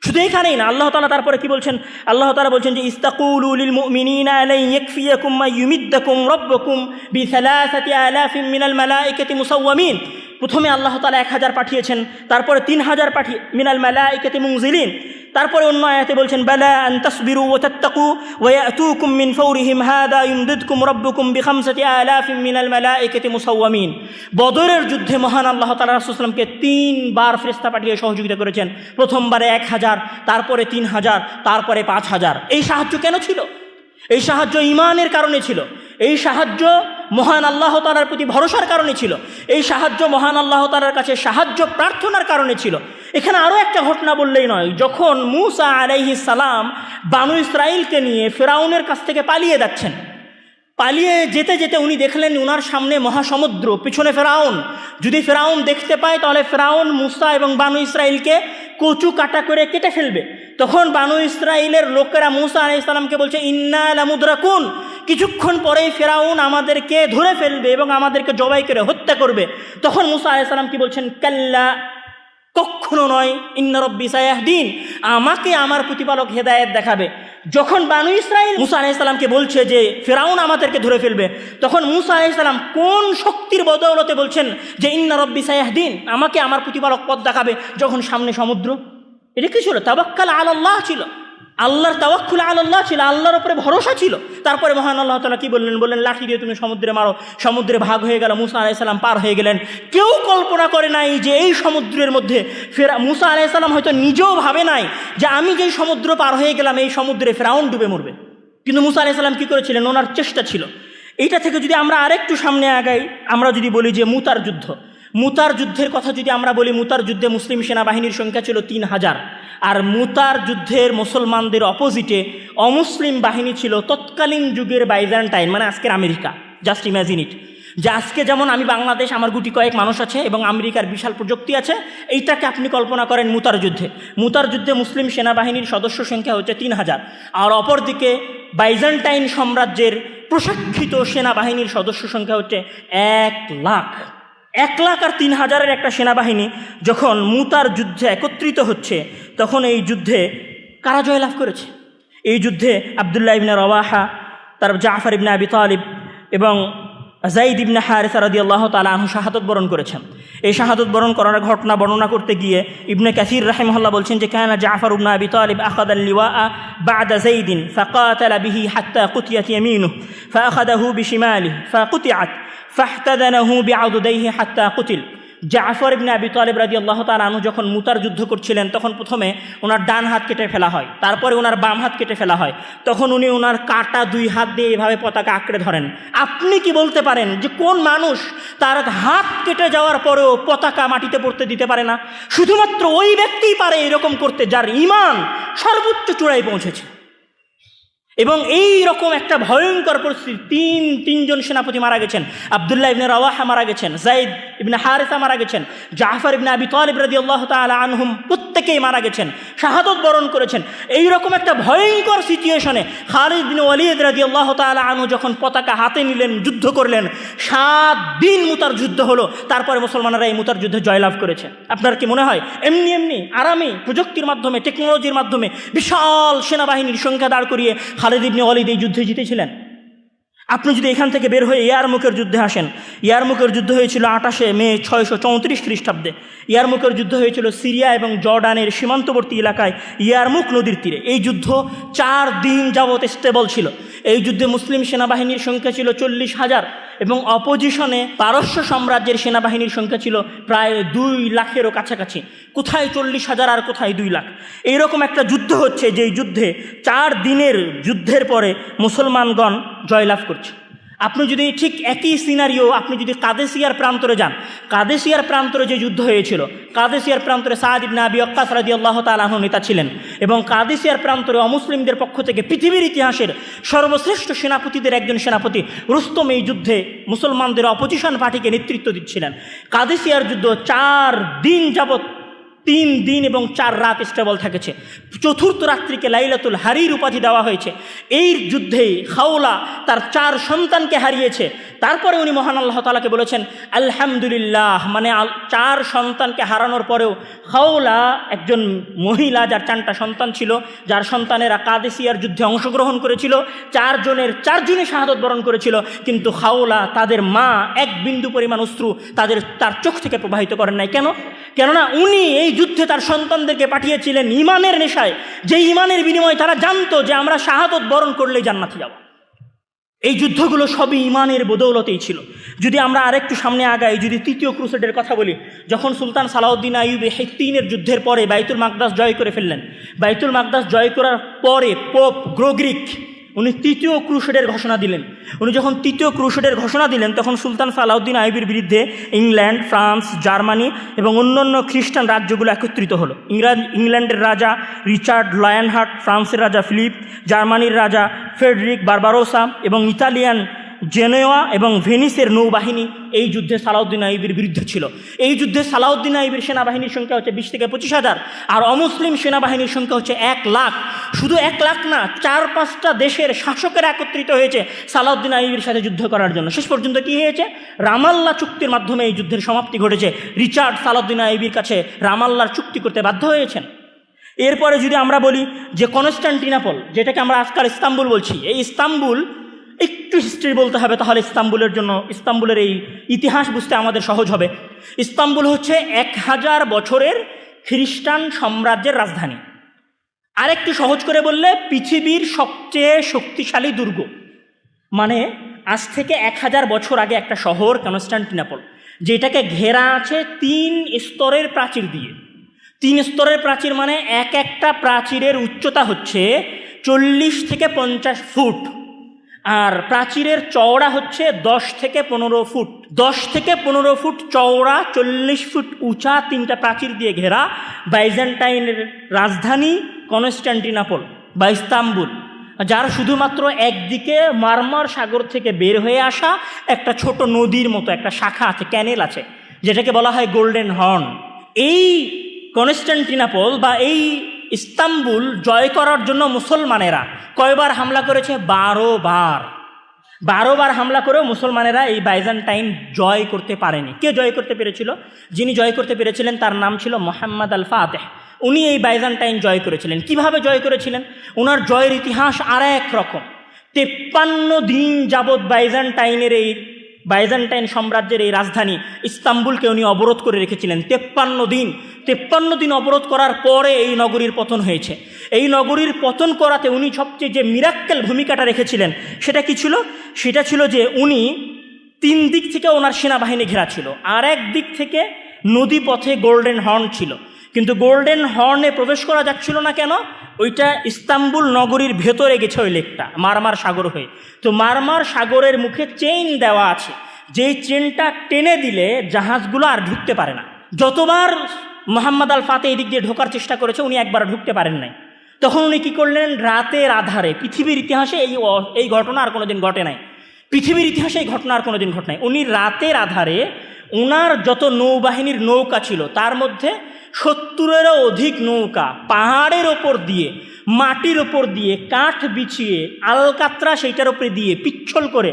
শুধু এখানেই না, আল্লাহ তাআলা তারপরে কি বলছেন? আল্লাহ তাআলা বলছেন যে ইস্তাকুলু লিল মুমিনিনা আলাই ইয়াকফিয়াকুম মা ইউমিদ্দাকুম রাব্বুকুম বিসালাসাতি আলাফিন মিনাল মালাইকাতি মুসাওয়ামিন। প্রথমে আল্লাহ তাআলা 1000 পাঠিয়েছেন, তারপরে 3000 পাঠিয়ে মিনাল মালাইকাতি মুনজিলিন। তারপরে অন্য আয়াতে বলছেন বালা আন তাসবিরু ওয়া তাত্তাকু ওয়া ইয়াতুকুম মিন ফাওরিহিম হাদা ইউমদিদকুম রাব্বুকুম বিখামসাতি আলাফিন মিনাল মালাইকাতি মুসাওয়ামিন। বদরের যুদ্ধে মহান আল্লাহ তাআলা রাসূল সাল্লাল্লাহু আলাইহি ওয়াসাল্লামকে 3 বার ফেরেশতা পাঠিয়ে সহযোগিতা করেছেন। প্রথমবারে 1000, তারপরে 3000, তারপরে 5000। এই সাহায্য কেন ছিল? এই সাহায্য ঈমানের কারণে ছিল। এই সাহায্য মহান আল্লাহ তাআলার প্রতি ভরসার কারণে ছিল, এই সাহায্য মহান আল্লাহ তাআলার কাছে সাহায্য প্রার্থনার কারণে ছিল। এখানে আরও একটা ঘটনা বললেই নয়, যখন মূসা আলাইহিস সালাম বানু ইসরাইলকে নিয়ে ফেরাউনের কাছ থেকে পালিয়ে যাচ্ছেন, পালিয়ে যেতে যেতে উনি দেখলেন উনার সামনে মহাসমুদ্র, পিছনে ফেরাউন। যদি ফেরাউন দেখতে পায় তাহলে ফেরাউন মূসা এবং বানু ইসরাইলকে কচু কাটা করে কেটে ফেলবে। তখন বানু ইসরাইলের লোকেরা মূসা আলাইহিস সালামকে বলছে, ইন্না লামুদরাকুন, কিছুক্ষণ পরেই ফেরাউন আমাদেরকে ধরে ফেলবে এবং আমাদেরকে জবাই করে হত্যা করবে। তখন মূসা আলাইহিস সালাম কি বলছেন, কাল্লা, কখনো নয়, ইন্না রব্বি সায়াহদিন, আমাকে আমার প্রতিপালক হেদায়েত দেখাবে। যখন বানু ইসরাইল মূসা আলাইহিস সালামকে বলছে যে ফেরাউন আমাদেরকে ধরে ফেলবে, তখন মূসা আলাইহিস সালাম কোন শক্তির বদৌলতে বলছেন যে ইন্না রব্বি সায়াহদিন, আমাকে আমার প্রতিপালক পথ দেখাবে, যখন সামনে সমুদ্র? এটা কি ছিল? তাওয়াক্কুল আলাল্লাহ ছিল, আল্লাহর তাওয়াক্কুল আলাল্লাহ ছিল, আল্লাহর উপরে ভরসা ছিল। তারপরে মহান আল্লাহ তাআলা কি বললেন? বললেন লাঠি দিয়ে তুমি সমুদ্রে মারো, সমুদ্রে ভাগ হয়ে গেল, মূসা আলাইহিস সালাম পার হয়ে গেলেন। কেউ কল্পনা করে নাই যে এই সমুদ্রের মধ্যে মূসা আলাইহিস সালাম হয়তো নিজেও ভাবে নাই যে আমি যেই সমুদ্র পার হয়ে গেলাম এই সমুদ্রে ফেরাউন ডুবে মরবে। কিন্তু মূসা আলাইহিস সালাম কী করেছিলেন? ওনার চেষ্টা ছিল। এইটা থেকে যদি আমরা আরেকটু সামনে আগাই, আমরা যদি বলি যে মুতার যুদ্ধ, মুতার যুদ্ধের কথা যদি আমরা বলি, মুতার যুদ্ধে মুসলিম সেনাবাহিনীর সংখ্যা ছিল 3000, আর মুতার যুদ্ধের মুসলমানদের অপোজিটে অমুসলিম বাহিনী ছিল তৎকালীন যুগের বাইজান্টাইন, মানে আজকের আমেরিকা। জাস্ট ইম্যাজিন ইট, যে আজকে যেমন আমি বাংলাদেশ, আমার গুটি কয়েক মানুষ আছে এবং আমেরিকার বিশাল প্রযুক্তি আছে, এইটাকে আপনি কল্পনা করেন মুতার যুদ্ধে। মুতার যুদ্ধে মুসলিম সেনাবাহিনীর সদস্য সংখ্যা হচ্ছে 3000, আর অপরদিকে বাইজান্টাইন সাম্রাজ্যের প্রশিক্ষিত সেনাবাহিনীর সদস্য সংখ্যা হচ্ছে 1 লাখ। 1 লাখ আর 3000-এর একটা সেনাবাহিনী যখন মুতার যুদ্ধে একত্রিত হচ্ছে, তখন এই যুদ্ধে কারা জয়লাভ করেছে? এই যুদ্ধে আবদুল্লাহ ইবনে রওয়াহা, তারপর জাফর ইবনে আবি তালিব এবং যায়েদ ইবনে হারিসা রাদিয়াল্লাহু তাআলা আনহু শাহাদাত বরণ করেছেন। এই শাহাদাত বরণ করার ঘটনা বর্ণনা করতে গিয়ে ইবনে কাসির রাহিমাহুল্লাহ বলছেন যে কানা জাফর ইবনে আবি তালিব আখাযা আল-লিওয়া বা'দা যায়েদিন ফাকাতালা বিহি হাত্তা কুতিয়াত ইয়ামিনুহু ফাআখাযাহু বিশিমালিহি ফাকুতিআত ফাহতাদানাহু বিআদুদাইহি হাত্তা কুতিল। জাফর ইবনে আবি তালিব রাদিয়াল্লাহু তাআলা আনহু যখন মুতার যুদ্ধ করছিলেন, তখন প্রথমে ওনার ডান হাত কেটে ফেলা হয়, তারপরে ওনার বাম হাত কেটে ফেলা হয়। তখন উনি ওনার কাটা 2 হাত দিয়ে এভাবে পতাকা আঁকড়ে ধরেন। আপনি কি বলতে পারেন যে কোন মানুষ তার হাত কেটে যাওয়ার পরেও পতাকা মাটিতে পড়তে দিতে পারে না? শুধুমাত্র ওই ব্যক্তিই পারে এরকম করতে যার ঈমান সর্বোচ্চ চূড়ায় পৌঁছেছে। এবং এই রকম একটা ভয়ঙ্কর পরিস্থিতি, তিনজন সেনাপতি মারা গেছেন। আবদুল্লাহ ইবনে রওয়াহা মারা গেছেন, যায়েদ ইবনে হারিসা মারা গেছেন, জাফর ইবনে আবি তালিব রাদিয়াল্লাহু তাআলা আনহুম প্রত্যেকেই মারা গেছেন, শাহাদাত বরণ করেছেন। এই রকম একটা ভয়ঙ্কর সিচুয়েশনে খালিদ বিন ওয়ালিদ রাদিয়াল্লাহু তাআলা আনহু যখন পতাকা হাতে নিলেন, যুদ্ধ করলেন, 7 দিন মুতার যুদ্ধ হলো, তারপরে মুসলমানরা এই মুতার যুদ্ধে জয়লাভ করেছে। আপনার কি মনে হয় এমনি এমনি আরামে প্রযুক্তির মাধ্যমে, টেকনোলজির মাধ্যমে বিশাল সেনাবাহিনীর সংখ্যা দাঁড় করিয়ে খালিদ ইবনে ওয়ালিদ এই যুদ্ধে জিতেছিলেন? আপনি যদি এখান থেকে বের হয়ে ইয়ারমুকের যুদ্ধে আসেন, ইয়ারমুকের যুদ্ধ হয়েছিল 28শে মে 634 খ্রিস্টাব্দে। ইয়ারমুকের যুদ্ধ হয়েছিল সিরিয়া এবং জর্ডানের সীমান্তবর্তী এলাকায় ইয়ারমুক নদীর তীরে। এই যুদ্ধ 4 দিন যাবৎ স্টেবল ছিল। এই যুদ্ধে মুসলিম সেনাবাহিনীর সংখ্যা ছিল 40,000 এবং অপোজিশনে পারস্য সাম্রাজ্যের সেনাবাহিনীর সংখ্যা ছিল প্রায় 2 লাখেরও কাছাকাছি। কোথায় 40,000 আর কোথায় 2 লাখ? এইরকম একটা যুদ্ধ হচ্ছে, যেই যুদ্ধে 4 দিনের যুদ্ধের পরে মুসলমানগণ জয়লাভ করছে। আপনি যদি ঠিক একই সিনারিও আপনি যদি কাদেসিয়ার প্রান্তরে যান, কাদেসিয়ার প্রান্তরে যে যুদ্ধ হয়েছিল, কাদেসিয়ার প্রান্তরে সাদ ইবনে আবি ওয়াক্কাস রাদিয়াল্লাহু তাআলা আনহু নেতা ছিলেন এবং কাদেসিয়ার প্রান্তরে অমুসলিমদের পক্ষ থেকে পৃথিবীর ইতিহাসের সর্বশ্রেষ্ঠ সেনাপতিদের একজন সেনাপতি রুস্তম এই যুদ্ধে মুসলমানদের অপোজিশন পার্টিকে নেতৃত্ব দিচ্ছিলেন। কাদেসিয়ার যুদ্ধ 4 দিন যাবৎ 3 দিন এবং 4 রাত স্টেবল থেকেছে। চতুর্থ রাত্রিকে লাইলাতুল হারির উপাধি দেওয়া হয়েছে। এই যুদ্ধেই খাওলা তার 4 সন্তানকে হারিয়েছে। তারপরে উনি মহান আল্লাহ তাআলাকে বলেছেন আলহামদুলিল্লাহ, মানে 4 সন্তানকে হারানোর পরেও খাওলা একজন মহিলা যার 4টা সন্তান ছিল, যার সন্তানেরা কাদেসিয়ার যুদ্ধে অংশগ্রহণ করেছিল, 4 জনের 4 জনই শাহাদাত বরণ করেছিল, কিন্তু খাওলা তাদের মা 1 বিন্দু পরিমাণ অশ্রু তার চোখ থেকে প্রবাহিত করেন নাই। কেন? কেননা উনি এই যুদ্ধে তার সন্তানদেরকে পাঠিয়েছিলেন ঈমানের নেশায়, যে ঈমানের বিনিময়ে তারা জানতো যে আমরা শাহাদাত বরণ করলেই জান্নাতে যাব। এই যুদ্ধগুলো সবই ঈমানের বদৌলতেই ছিল। যদি আমরা আরেকটু সামনে আগাই, যদি তৃতীয় ক্রুসেডের কথা বলি, যখন সুলতান সালাউদ্দিন আইয়ুবী হিত্তিনের যুদ্ধের পরে বাইতুল মাকদাস জয় করে ফেললেন, বাইতুল মাকদাস জয় করার পরে পোপ গ্রোগরিক উনি তৃতীয় ক্রুসেডের ঘোষণা দিলেন। উনি যখন তৃতীয় ক্রুসেডের ঘোষণা দিলেন তখন সুলতান সালাউদ্দিন আইবির বিরুদ্ধে ইংল্যান্ড, ফ্রান্স, জার্মানি এবং অন্যান্য খ্রিস্টান রাজ্যগুলো একত্রিত হলো। ইংল্যান্ডের রাজা রিচার্ড লায়নহার্ট, ফ্রান্সের রাজা ফিলিপ, জার্মানির রাজা ফ্রেডরিক বারবারোসা এবং ইতালিয়ান জেনেওয়া এবং ভেনিসের নৌবাহিনী এই যুদ্ধে সালাউদ্দিন আইবির বিরুদ্ধে ছিল। এই যুদ্ধে সালাউদ্দিন আইবির সেনাবাহিনীর সংখ্যা হচ্ছে 20 থেকে 25,000, আর অমুসলিম সেনাবাহিনীর সংখ্যা হচ্ছে 1 লাখ। শুধু 1 লাখ না, 4-5টা দেশের শাসকেরা একত্রিত হয়েছে সালাউদ্দিন আইবির সাথে যুদ্ধ করার জন্য। শেষ পর্যন্ত কী হয়েছে? রামাল্লা চুক্তির মাধ্যমে এই যুদ্ধের সমাপ্তি ঘটেছে। রিচার্ড সালাউদ্দিন আইবির কাছে রামাল্লার চুক্তি করতে বাধ্য হয়েছেন। এরপরে যদি আমরা বলি যে কনস্টান্টিনোপল, যেটাকে আমরা আজকাল ইস্তাম্বুল বলছি, এই ইস্তাম্বুল একটু হিস্ট্রি বলতে হবে, তাহলে ইস্তাম্বুলের এই ইতিহাস বুঝতে আমাদের সহজ হবে। ইস্তাম্বুল হচ্ছে 1000 বছরের খ্রিস্টান সাম্রাজ্যের রাজধানী। আরেকটু সহজ করে বললে পৃথিবীর সবচেয়ে শক্তিশালী দুর্গ। মানে আজ থেকে 1000 বছর আগে একটা শহর কনস্টান্টিনোপল, যেটাকে ঘেরা আছে 3 স্তরের প্রাচীর দিয়ে। 3 স্তরের প্রাচীর মানে একটা প্রাচীরের উচ্চতা হচ্ছে 40 থেকে 50 ফুট, আর প্রাচীরের চওড়া হচ্ছে 10 থেকে 15 ফুট। 10 থেকে 15 ফুট চওড়া, 40 ফুট উঁচা 3টা প্রাচীর দিয়ে ঘেরা বাইজেন্টাইনের রাজধানী কনস্টান্টিনোপল বা ইস্তাম্বুল, যার শুধুমাত্র একদিকে মারমার সাগর থেকে বের হয়ে আসা একটা ছোট নদীর মতো একটা শাখা আছে, ক্যানেল আছে, যেটাকে বলা হয় গোল্ডেন হর্ন। এই কনস্টান্টিনোপল বা এই ইস্তাম্বুল জয় করার জন্য মুসলমানেরা কয়বার হামলা করেছে? 12 বার। 12 বার হামলা করেও মুসলমানেরা এই বাইজেন্টাইন জয় করতে পারেনি। কে জয় করতে পেরেছিল? যিনি জয় করতে পেরেছিলেন তার নাম ছিল মোহাম্মদ আল ফাতেহ। উনি এই বাইজেন্টাইন জয় করেছিলেন। কিভাবে জয় করেছিলেন? ওনার জয়ের ইতিহাস আর এক রকম। 53 দিন যাবৎ বাইজেন্টাইন সাম্রাজ্যের এই রাজধানী ইস্তাম্বুলকে উনি অবরোধ করে রেখেছিলেন। 53 দিন অবরোধ করার পরে এই নগরীর পতন হয়েছে। এই নগরীর পতন করাতে উনি সবচেয়ে যে মিরাক্কেল ভূমিকাটা রেখেছিলেন সেটা কি ছিল? সেটা ছিল যে উনি 3 দিক থেকে ওনার সেনাবাহিনী ঘেরা ছিল, আর এক দিক থেকে নদী পথে গোল্ডেন হর্ন ছিল। কিন্তু গোল্ডেন হর্নে প্রবেশ করা যাচ্ছিল না। কেন? ওইটা ইস্তাম্বুল নগরীর ভেতরে গেছে, ওই লেকটা মারমার সাগর হয়ে। তো মারমার সাগরের মুখে চেইন দেওয়া আছে, যেই চেনটা টেনে দিলে জাহাজগুলো আর ঢুকতে পারে না। যতবার মোহাম্মদ আল ফাতেহ এদিক দিয়ে ঢোকার চেষ্টা করেছে, উনি একবার ঢুকতে পারেন নাই। তখন উনি কী করলেন? রাতের আধারে, পৃথিবীর ইতিহাসে এই ঘটনা আর কোনোদিন ঘটে নাই, পৃথিবীর ইতিহাসে এই ঘটনা আর কোনোদিন ঘটে নাই। উনি রাতের আধারে ওনার যত নৌবাহিনীর নৌকা ছিল তার মধ্যে 70-এরও অধিক নৌকা পাহাড়ের ওপর দিয়ে, মাটির ওপর দিয়ে, কাঠ বিছিয়ে, আলকাতরা সেইটার ওপরে দিয়ে পিচ্ছল করে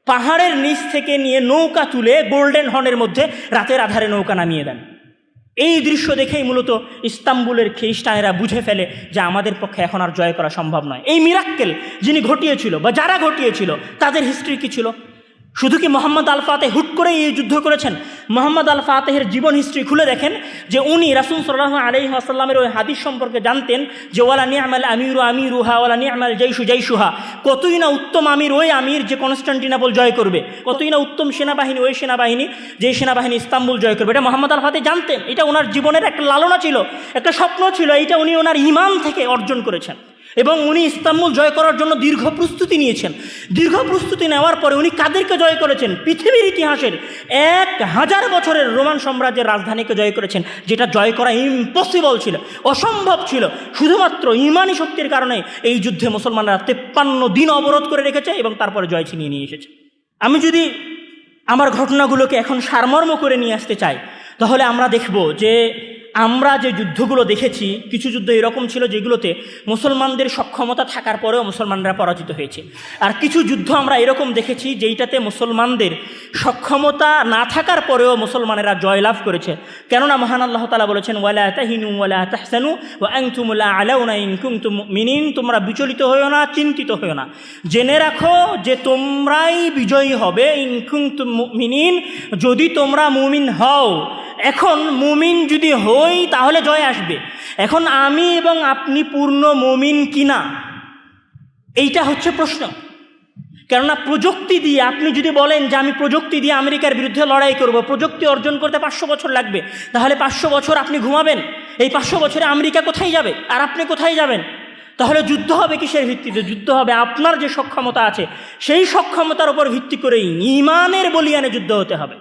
পাহাড়ের নিচ থেকে নিয়ে নৌকা তুলে গোল্ডেন হর্নের মধ্যে রাতের আধারে নৌকা নামিয়ে দেন। এই দৃশ্য দেখেই মূলত ইস্তাম্বুলের খ্রিস্টানেরা বুঝে ফেলে যে আমাদের পক্ষে এখন আর জয় করা সম্ভব নয়। এই মিরাক্কেল যিনি ঘটিয়েছিল বা যারা ঘটিয়েছিল তাদের হিস্ট্রি কী ছিল? শুধু কি মোহাম্মদ আল ফাতেহ হুট করেই এই যুদ্ধ করেছেন? মোহাম্মদ আল ফাতেহের জীবন হিস্ট্রি খুলে দেখেন যে উনি রাসূল সাল্লাল্লাহু আলাইহি ওয়াসাল্লামের ওই হাদিস সম্পর্কে জানতেন যে ওয়ালা নি'মাল আমিরু আমিরুহা ওয়ালা নি'মাল জাইশু জাইশুহা। কতই না উত্তম আমির ওই আমির যে কনস্টান্টিনোপল জয় করবে, কতই না উত্তম সেনাবাহিনী ওই সেনাবাহিনী যে সেনাবাহিনী ইস্তাম্বুল জয় করবে। এটা মোহাম্মদ আল ফাতেহ জানতেন। এটা ওনার জীবনের একটা লালনা ছিল, একটা স্বপ্ন ছিল। এটা উনি ওনার ঈমান থেকে অর্জন করেছেন এবং উনি ইস্তাম্বুল জয় করার জন্য দীর্ঘ প্রস্তুতি নিয়েছেন। দীর্ঘ প্রস্তুতি নেওয়ার পরে উনি কাদেরকে জয় করেছেন? পৃথিবীর ইতিহাসের 1000 বছরের রোমান সাম্রাজ্যের রাজধানীকে জয় করেছেন, যেটা জয় করা ইম্পসিবল ছিল, অসম্ভব ছিল। শুধুমাত্র ঈমানি শক্তির কারণে এই যুদ্ধে মুসলমানরা 53 দিন অবরোধ করে রেখেছে এবং তারপরে জয় ছিনিয়ে নিয়ে এসেছে। আমি যদি আমার ঘটনাগুলোকে এখন সারমর্ম করে নিয়ে আসতে চাই, তাহলে আমরা দেখব যে আমরা যে যুদ্ধগুলো দেখেছি, কিছু যুদ্ধ এরকম ছিল যেগুলোতে মুসলমানদের সক্ষমতা থাকার পরেও মুসলমানরা পরাজিত হয়েছে, আর কিছু যুদ্ধ আমরা এরকম দেখেছি যেইটাতে মুসলমানদের সক্ষমতা না থাকার পরেও মুসলমানেরা জয়লাভ করেছে। কেননা মহান আল্লাহ তাআলা বলেছেন ওয়ালা তাহিনু ওয়ালা তাহসানু ওয়া আনতুমুল আ'লাউনা ইন কুনতুম মুমিনিন। তোমরা বিচলিত হইও না, চিন্তিত হইও না, জেনে রাখো যে তোমরাই বিজয়ী হবে। ইন কুনতুম মুমিনিন, যদি তোমরা মুমিন হও। এখন মুমিন যদি হই তাহলে জয় আসবে। এখন আমি এবং আপনি পূর্ণ মুমিন কিনা, এইটা হচ্ছে প্রশ্ন। কেননা প্রযুক্তি দিয়ে আপনি যদি বলেন যে আমি প্রযুক্তি দিয়ে আমেরিকার বিরুদ্ধে লড়াই করব, প্রযুক্তি অর্জন করতে 500 বছর লাগবে, তাহলে 500 বছর আপনি ঘুমাবেন। এই 500 বছরে আমেরিকা কোথায় যাবে আর আপনি কোথায় যাবেন? তাহলে যুদ্ধ হবে কিসের ভিত্তিতে? যুদ্ধ হবে আপনার যে সক্ষমতা আছে সেই সক্ষমতার উপর ভিত্তি করেই ঈমানের বলিয়ানে যুদ্ধ হতে হবে।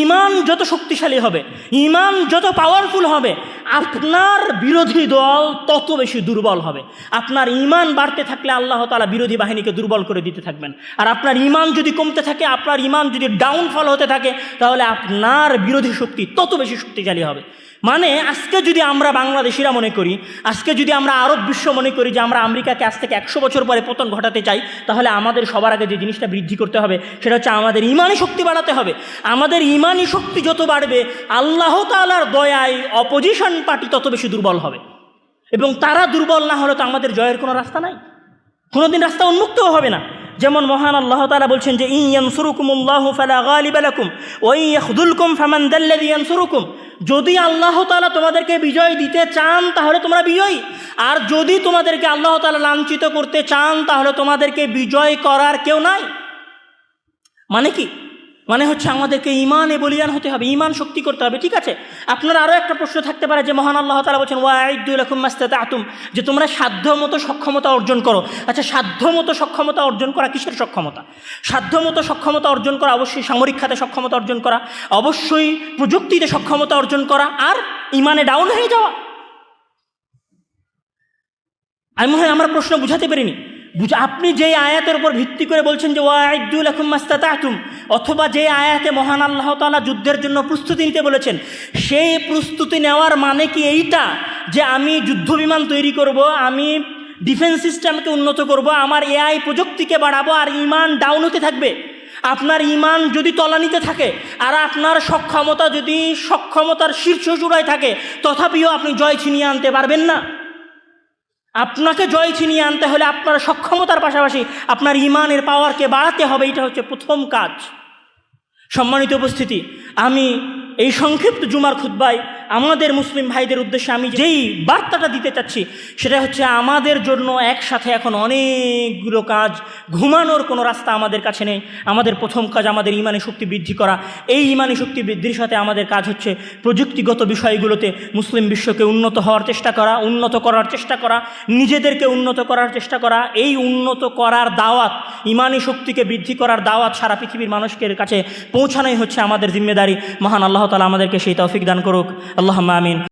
ঈমান যত শক্তিশালী হবে, ঈমান যত পাওয়ারফুল হবে, আপনার বিরোধী দল তত বেশি দুর্বল হবে। আপনার ঈমান বাড়তে থাকলে আল্লাহ তাআলা বিরোধী বাহিনীকে দুর্বল করে দিতে থাকবেন। আর আপনার ঈমান যদি কমতে থাকে, আপনার ঈমান যদি ডাউনফল হতে থাকে, তাহলে আপনার বিরোধী শক্তি তত বেশি শক্তিশালী হবে। মানে আজকে যদি আমরা বাংলাদেশিরা মনে করি, আজকে যদি আমরা আরব বিশ্ব মনে করি যে আমরা আমেরিকাকে আজ থেকে 100 বছর পরে পতন ঘটাতে চাই, তাহলে আমাদের সবার আগে যে জিনিসটা বৃদ্ধি করতে হবে সেটা হচ্ছে আমাদের ঈমানি শক্তি বাড়াতে হবে। আমাদের ঈমানি শক্তি যত বাড়বে, আল্লাহ তাআলার দয়ায় অপোজিশন পার্টি তত বেশি দুর্বল হবে, এবং তারা দুর্বল না হলে তো আমাদের জয়ের কোনো রাস্তা নাই, কোনোদিন রাস্তা উন্মুক্তও হবে না। যেমন মহান আল্লাহ তাআলা বলছেন যে ইন ইয়ানসুরুকুমুল্লাহু ফালা গালিবা লাকুম ওয়া ইন ইয়াখযুলকুম ফামান যাল্লাযী ইয়ানসুরুকুম, যদি আল্লাহ তাআলা তোমাদেরকে বিজয় দিতে চান তাহলে তোমরা বিজয়ী, আর যদি তোমাদেরকে আল্লাহ তাআলা লাঞ্ছিত করতে চান তাহলে তোমাদেরকে বিজয় করার কেউ নাই। মানে কি? মানে হচ্ছে আমাদেরকে ঈমানে বলিয়ান হতে হবে, ঈমান শক্তি করতে হবে। ঠিক আছে, আপনার আরও একটা প্রশ্ন থাকতে পারে যে মহান আল্লাহ তাআলা বলছেন ওয়াইদু লাকুম মাসতাতাতুম, যে তোমরা সাধ্যমতো সক্ষমতা অর্জন করো। আচ্ছা, সাধ্যমতো সক্ষমতা অর্জন করা কিসের সক্ষমতা? সাধ্যমতো সক্ষমতা অর্জন করা অবশ্যই সামরিক খাতে সক্ষমতা অর্জন করা, অবশ্যই প্রযুক্তিতে সক্ষমতা অর্জন করা, আর ঈমানে ডাউন হয়ে যাওয়া। আমি মনে হয় আমার প্রশ্ন বুঝাতে পারিনি। আপনি যে আয়াতের উপর ভিত্তি করে বলছেন যে ওয়াইদু লাকুম মাসতাতাতুম, অথবা যে আয়াতে মহান আল্লাহ তাআলা যুদ্ধের জন্য প্রস্তুতি নিতে বলেছেন, সেই প্রস্তুতি নেওয়ার মানে কি এইটা যে আমি যুদ্ধ বিমান তৈরি করব, আমি ডিফেন্স সিস্টেমকে উন্নত করব, আমার এআই প্রযুক্তিকে বাড়াবো, আর ঈমান ডাউন হতে থাকবে? আপনার ঈমান যদি তলানিতে থাকে আর আপনার সক্ষমতা যদি সক্ষমতার শীর্ষ চূড়ায় থাকে, তথাপিও আপনি জয় ছিনিয়ে আনতে পারবেন না। আপনাকে জয় ছিনিয়ে আনতে হলে আপনার সক্ষমতার পাশাপাশি আপনার ঈমানের পাওয়ারকে বাড়াতে হবে। এটা হচ্ছে প্রথম কাজ। সম্মানিত উপস্থিতি, আমি এই সংক্ষিপ্ত জুমার খুতবায় আমাদের মুসলিম ভাইদের উদ্দেশ্যে আমি যেই বার্তাটা দিতে চাচ্ছি সেটা হচ্ছে আমাদের জন্য একসাথে এখন অনেকগুলো কাজ, ঘুমানোর কোনো রাস্তা আমাদের কাছে নেই। আমাদের প্রথম কাজ আমাদের ঈমানি শক্তি বৃদ্ধি করা। এই ঈমানি শক্তি বৃদ্ধির সাথে আমাদের কাজ হচ্ছে প্রযুক্তিগত বিষয়গুলোতে মুসলিম বিশ্বকে উন্নত হওয়ার চেষ্টা করা, উন্নত করার চেষ্টা করা, নিজেদেরকে উন্নত করার চেষ্টা করা। এই উন্নত করার দাওয়াত, ঈমানি শক্তিকে বৃদ্ধি করার দাওয়াত সারা পৃথিবীর মানুষের কাছে পৌঁছানোই হচ্ছে আমাদের জিম্মেদারি। মহান আল্লাহ তাআলা আমাদেরকে সেই তৌফিক দান করুক। আল্লাহুম্মা আমিন।